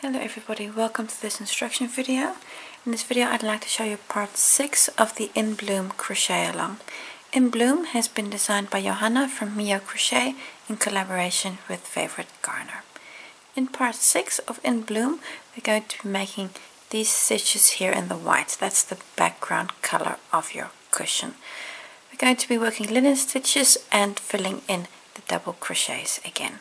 Hello everybody, welcome to this instruction video. In this video I'd like to show you part 6 of the In Bloom crochet along. In Bloom has been designed by Johanna from Mio Crochet in collaboration with Favorite Garner. In part 6 of In Bloom we're going to be making these stitches here in the white. That's the background color of your cushion. We're going to be working linen stitches and filling in the double crochets again.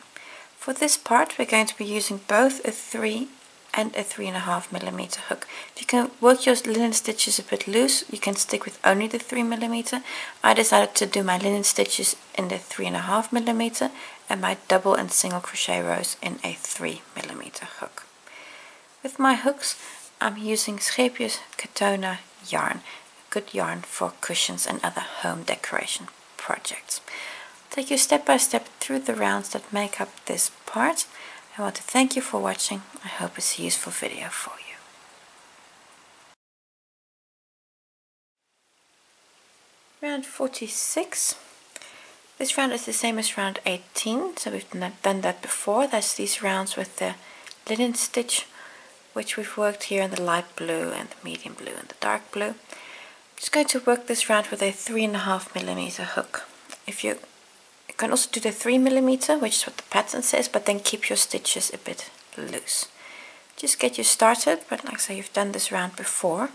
For this part we're going to be using both a 3 and a 3.5mm hook. If you can work your linen stitches a bit loose, you can stick with only the 3mm. I decided to do my linen stitches in the 3.5mm and my double and single crochet rows in a 3mm hook. With my hooks I'm using Scheepjes Katona yarn, a good yarn for cushions and other home decoration projects. Take you step by step through the rounds that make up this part. I want to thank you for watching. I hope it's a useful video for you. Round 46. This round is the same as round 18, so we've done that before. That's these rounds with the linen stitch, which we've worked here in the light blue and the medium blue and the dark blue. I'm just going to work this round with a 3.5mm hook. You can also do the 3mm, which is what the pattern says, but then keep your stitches a bit loose. Just get you started, but like I say, you've done this round before.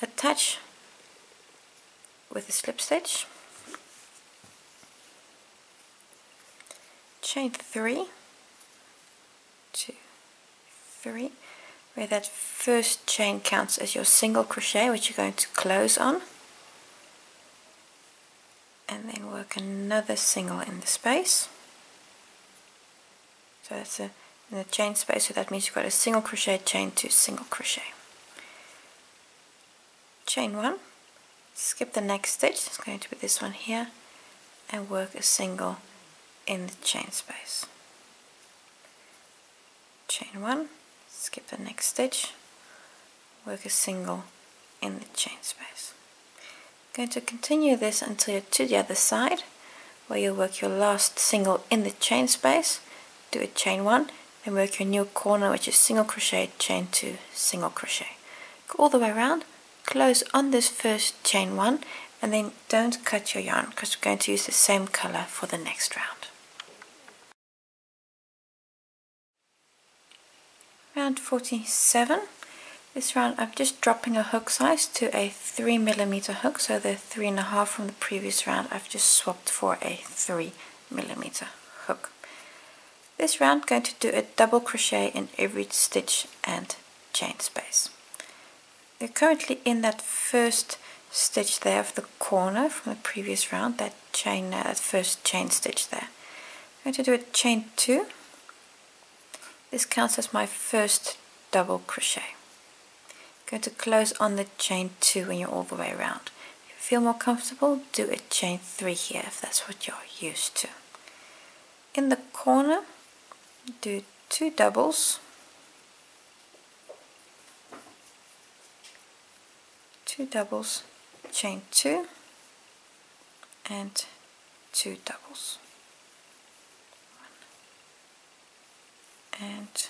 Attach with a slip stitch, chain 3, 2, 3, where that first chain counts as your single crochet, which you're going to close on. And then work another single in the space. So that's in the chain space, so that means you've got a single crochet, chain 2, single crochet. Chain 1, skip the next stitch, it's going to be this one here, and work a single in the chain space. Chain 1, skip the next stitch, work a single in the chain space. Going to continue this until you're to the other side, where you'll work your last single in the chain space, do a chain 1, then work your new corner, which is single crochet, chain 2, single crochet. Go all the way around, close on this first chain 1, and then don't cut your yarn because we're going to use the same color for the next round. Round 47. This round I'm just dropping a hook size to a 3mm hook, so the 3.5 from the previous round I've just swapped for a 3mm hook. This round I'm going to do a double crochet in every stitch and chain space. We're currently in that first stitch there of the corner from the previous round, that first chain stitch there. I'm going to do a chain 2. This counts as my first double crochet. Going to close on the chain 2 when you're all the way around. If you feel more comfortable, do a chain 3 here if that's what you're used to. In the corner, do 2 doubles, 2 doubles, chain 2, and 2 doubles. 1 and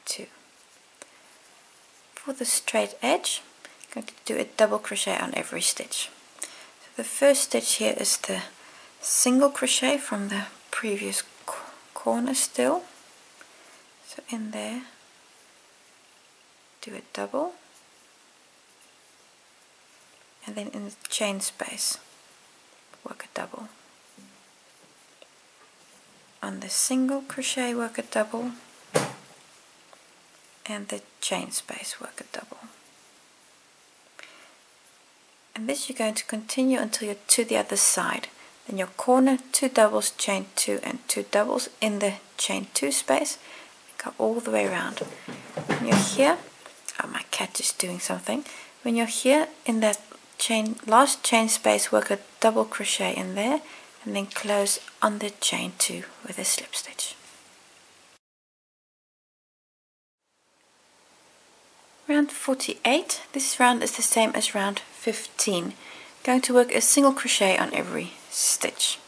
2. For the straight edge, I'm going to do a double crochet on every stitch. So the first stitch here is the single crochet from the previous corner still. So in there, do a double, and then in the chain space, work a double. On the single crochet, work a double, and the chain space, work a double. And this you're going to continue until you're to the other side. Then your corner, 2 doubles, chain 2 and 2 doubles in the chain 2 space, and go all the way around. When you're here, oh, my cat is doing something. When you're here in that last chain space, work a double crochet in there and then close on the chain 2 with a slip stitch. Round 48. This round is the same as round 15. Going to work a single crochet on every stitch.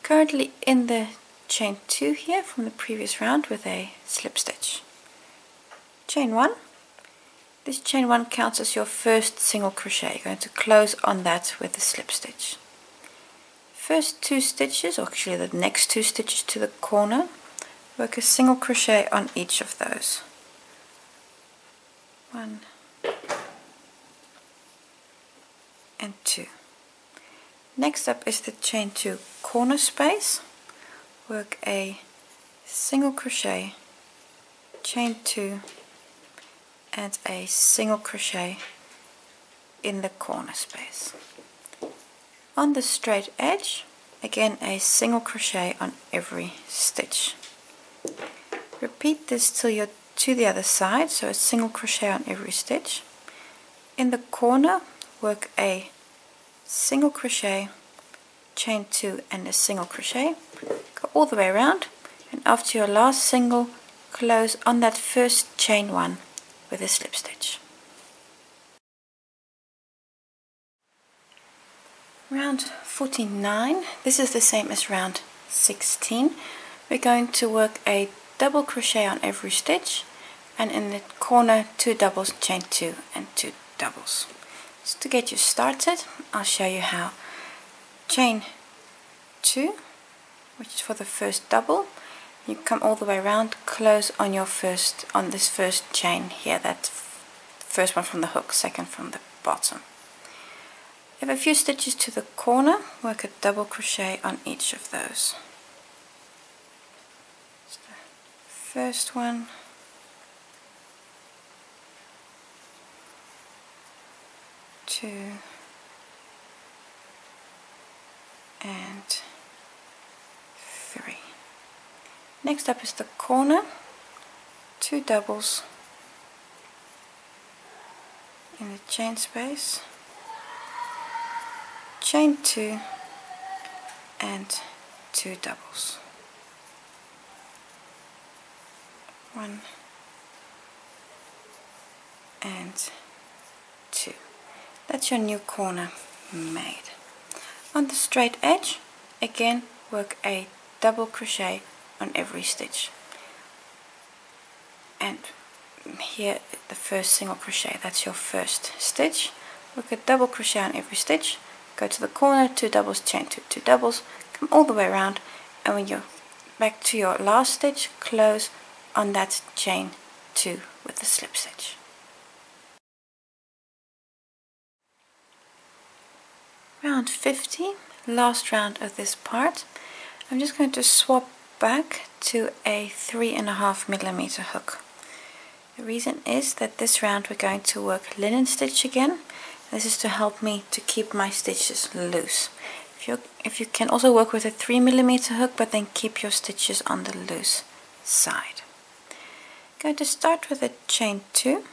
Currently in the chain 2 here from the previous round with a slip stitch. Chain 1. This chain 1 counts as your first single crochet. You're going to close on that with a slip stitch. First 2 stitches, or actually the next 2 stitches to the corner, work a single crochet on each of those. 1 and 2. Next up is the chain 2 corner space. Work a single crochet, chain 2 and a single crochet in the corner space. On the straight edge, again a single crochet on every stitch. Repeat this till you're to the other side, so a single crochet on every stitch. In the corner, work a single crochet, chain 2 and a single crochet. Go all the way around, and after your last single, close on that first chain 1 with a slip stitch. Round 49, this is the same as round 16. We're going to work a double crochet on every stitch, and in the corner 2 doubles, chain 2 and 2 doubles. So to get you started, I'll show you how. Chain 2, which is for the first double. You come all the way around, close on your this first chain here, that first one from the hook, second from the bottom. You have a few stitches to the corner, work a double crochet on each of those. So the first one, two, and 3. Next up is the corner, 2 doubles in the chain space, chain 2 and 2 doubles. 1 and 2. That's your new corner made. On the straight edge, again work a double crochet on every stitch, and here the first single crochet, that's your first stitch. Work a double crochet on every stitch, go to the corner, 2 doubles, chain 2, 2 doubles, come all the way around, and when you're back to your last stitch, close on that chain 2 with the slip stitch. Round 50, last round of this part. I'm just going to swap back to a 3.5mm hook. The reason is that this round we're going to work linen stitch again. This is to help me to keep my stitches loose. If you can also work with a 3mm hook, but then keep your stitches on the loose side. I'm going to start with a chain 2,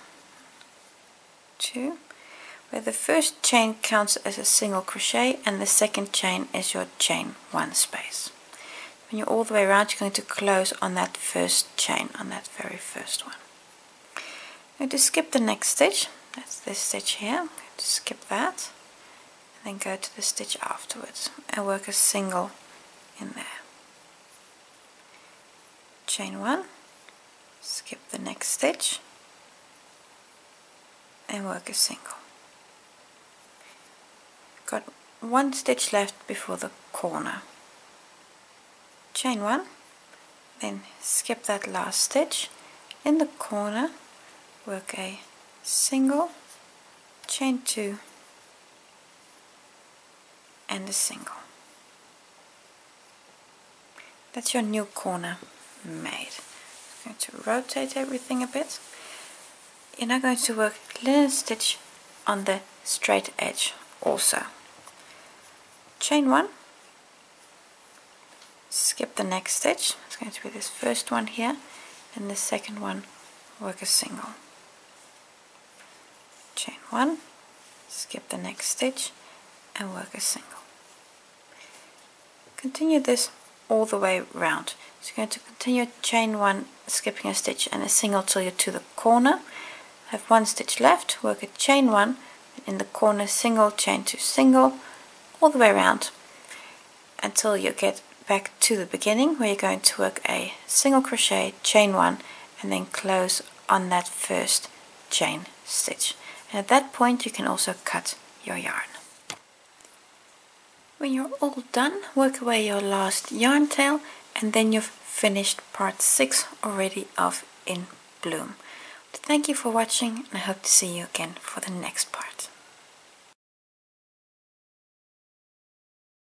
where the first chain counts as a single crochet and the second chain is your chain 1 space. When you're all the way around, you're going to close on that first chain, on that very first one. I'm going to skip the next stitch, that's this stitch here. I'm going to skip that, and then go to the stitch afterwards and work a single in there. Chain 1, skip the next stitch, and work a single. Got 1 stitch left before the corner. Chain 1, then skip that last stitch. In the corner, work a single, chain 2 and a single. That's your new corner made. I'm going to rotate everything a bit. You're now going to work linen stitch on the straight edge also. Chain 1, skip the next stitch. It's going to be this first one here, and the second one, work a single. Chain 1, skip the next stitch and work a single. Continue this all the way round. So you're going to continue chain 1, skipping a stitch and a single till you're to the corner. Have 1 stitch left, work a chain 1, in the corner single, chain 2, single, all the way around until you get back to the beginning, where you're going to work a single crochet, chain 1, and then close on that first chain stitch. And at that point you can also cut your yarn. When you're all done, work away your last yarn tail, and then you've finished part 6 already of In Bloom. Thank you for watching, and I hope to see you again for the next part.